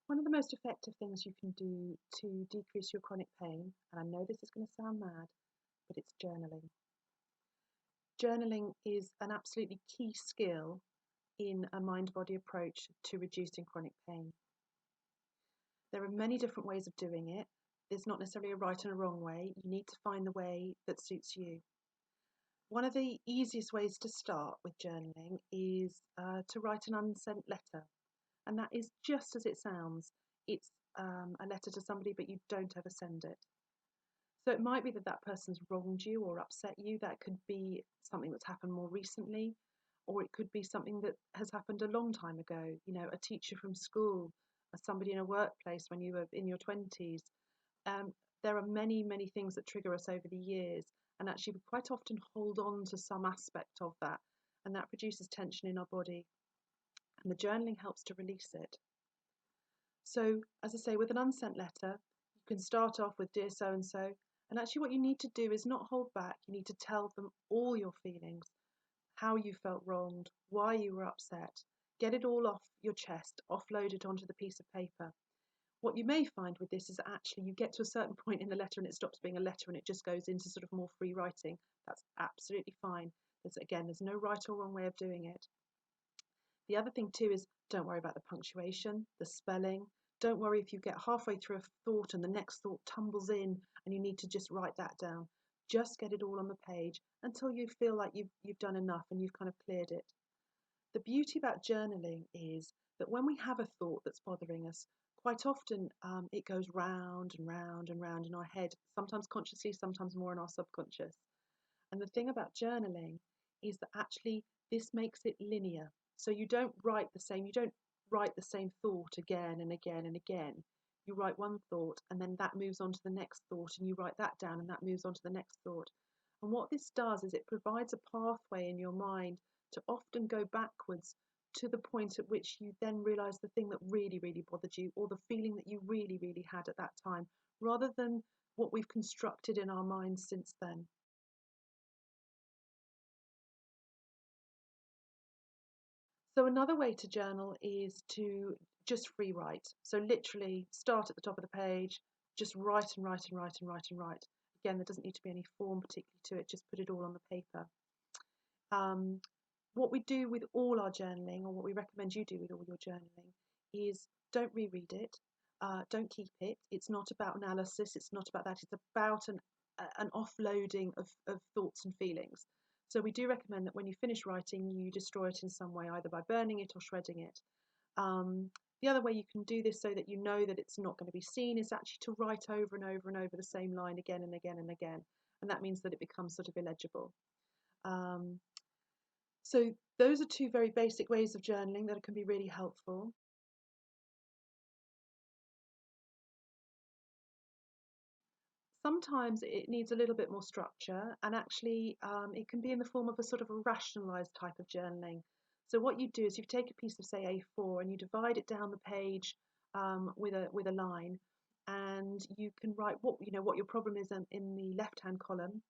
One of the most effective things you can do to decrease your chronic pain, and I know this is going to sound mad, but it's journaling. Journaling is an absolutely key skill in a mind-body approach to reducing chronic pain. There are many different ways of doing it. There's not necessarily a right and a wrong way. You need to find the way that suits you. One of the easiest ways to start with journaling is to write an unsent letter. And that is just as it sounds. It's a letter to somebody, but you don't ever send it. So it might be that that person's wronged you or upset you. That could be something that's happened more recently, or it could be something that has happened a long time ago. You know, a teacher from school, somebody in a workplace when you were in your 20s. Um, there are many, many things that trigger us over the years, and actually we quite often hold on to some aspect of that, and that produces tension in our body, and the journaling helps to release it. So, as I say, with an unsent letter, you can start off with "Dear so and so," and actually, what you need to do is not hold back. You need to tell them all your feelings, how you felt wronged, why you were upset. Get it all off your chest, offload it onto the piece of paper. What you may find with this is that actually you get to a certain point in the letter and it stops being a letter and it just goes into sort of more free writing. That's absolutely fine. There's no right or wrong way of doing it. The other thing too is don't worry about the punctuation, the spelling. Don't worry if you get halfway through a thought and the next thought tumbles in and you need to just write that down. Just get it all on the page until you feel like you've done enough and you've kind of cleared it. The beauty about journaling is that when we have a thought that's bothering us, quite often it goes round and round and round in our head, sometimes consciously, sometimes more in our subconscious. And the thing about journaling is that actually this makes it linear. So you don't write the same thought again and again and again. You write one thought and then that moves on to the next thought and you write that down and that moves on to the next thought. And what this does is it provides a pathway in your mind to often go backwards to the point at which you then realize the thing that really, really bothered you or the feeling that you really, really had at that time, rather than what we've constructed in our minds since then. So another way to journal is to just free write. So literally start at the top of the page, just write and write and write and write and write. Again, there doesn't need to be any form particularly to it, just put it all on the paper. What we do with all our journaling, or what we recommend you do with all your journaling, is don't reread it, don't keep it. It's not about analysis, it's not about that, it's about an offloading of thoughts and feelings. So we do recommend that when you finish writing, you destroy it in some way, either by burning it or shredding it. The other way you can do this so that you know that it's not going to be seen is actually to write over and over and over the same line again and again and again. And that means that it becomes sort of illegible. So those are two very basic ways of journaling that can be really helpful. Sometimes it needs a little bit more structure, and actually it can be in the form of a sort of a rationalized type of journaling. So what you do is you take a piece of, say, A4 and you divide it down the page with a line, and you can write what your problem is in the left-hand column,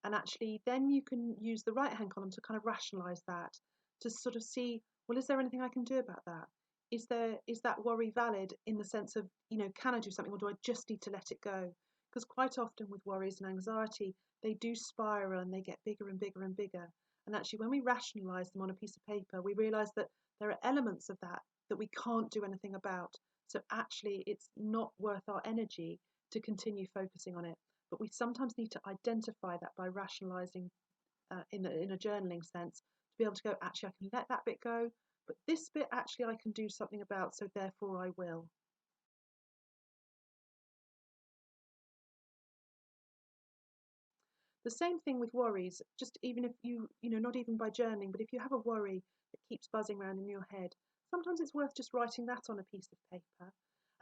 and actually then you can use the right-hand column to kind of rationalize that, to sort of see, well, is there anything I can do about that? Is that worry valid in the sense of, can I do something, or do I just need to let it go? Because quite often with worries and anxiety, they do spiral and they get bigger and bigger and bigger. And actually, when we rationalize them on a piece of paper, we realize that there are elements of that that we can't do anything about. So actually, it's not worth our energy to continue focusing on it. But we sometimes need to identify that by rationalizing in a journaling sense, to be able to go, actually, I can let that bit go, but this bit actually I can do something about, so therefore I will. The same thing with worries, just even if not even by journaling, but if you have a worry that keeps buzzing around in your head, sometimes it's worth just writing that on a piece of paper.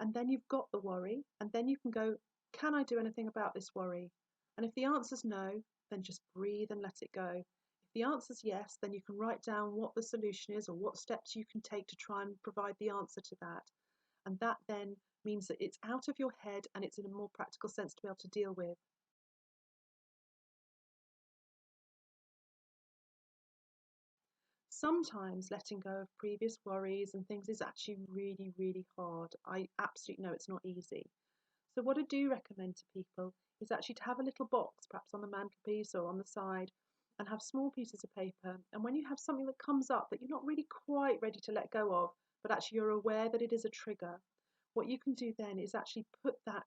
And then you've got the worry, and then you can go, can I do anything about this worry? And if the answer's no, then just breathe and let it go. If the answer's yes, then you can write down what the solution is or what steps you can take to try and provide the answer to that. And that then means that it's out of your head and it's in a more practical sense to be able to deal with. sometimes letting go of previous worries and things is actually really, really hard. I absolutely know it's not easy. So what I do recommend to people is actually to have a little box, perhaps on the mantelpiece or on the side, and have small pieces of paper. And when you have something that comes up that you're not really quite ready to let go of, but actually you're aware that it is a trigger, what you can do then is actually put that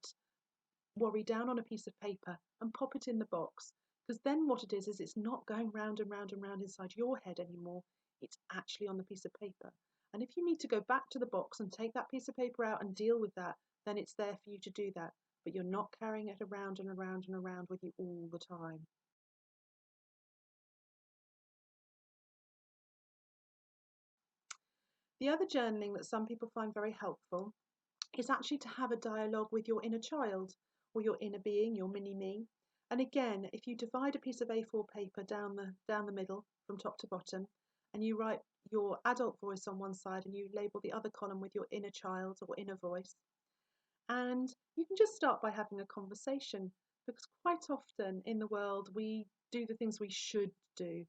worry down on a piece of paper and pop it in the box. Because then what it is it's not going round and round and round inside your head anymore. It's actually on the piece of paper. And if you need to go back to the box and take that piece of paper out and deal with that, then it's there for you to do that. But you're not carrying it around and around and around with you all the time. The other journaling that some people find very helpful is actually to have a dialogue with your inner child or your inner being, your mini me. And again, if you divide a piece of A4 paper down the middle from top to bottom, and you write your adult voice on one side and you label the other column with your inner child or inner voice, and you can just start by having a conversation, because quite often in the world we do the things we should do.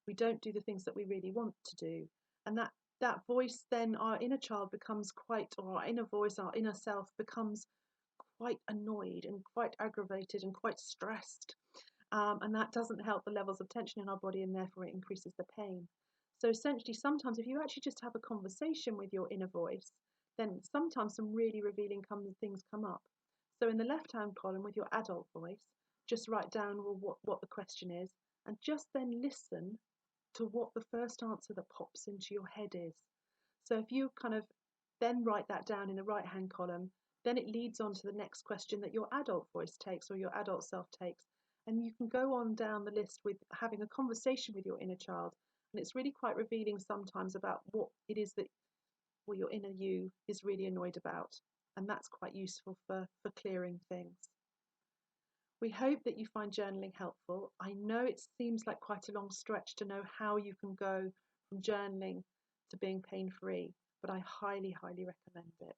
We don't do the things that we really want to do. And that voice, then our inner child becomes quite, or our inner voice, our inner self becomes quite annoyed and quite aggravated and quite stressed. And that doesn't help the levels of tension in our body, and therefore it increases the pain. So essentially, sometimes if you actually just have a conversation with your inner voice, then sometimes some really revealing things come up. So in the left-hand column with your adult voice, just write down, well, what the question is, and just then listen to what the first answer that pops into your head is. So if you kind of then write that down in the right-hand column, then it leads on to the next question that your adult voice takes or your adult self takes. And you can go on down the list with having a conversation with your inner child. And it's really quite revealing sometimes about what it is that, well, your inner you is really annoyed about. And that's quite useful for clearing things. We hope that you find journaling helpful. I know it seems like quite a long stretch to know how you can go from journaling to being pain-free, but I highly, highly recommend it.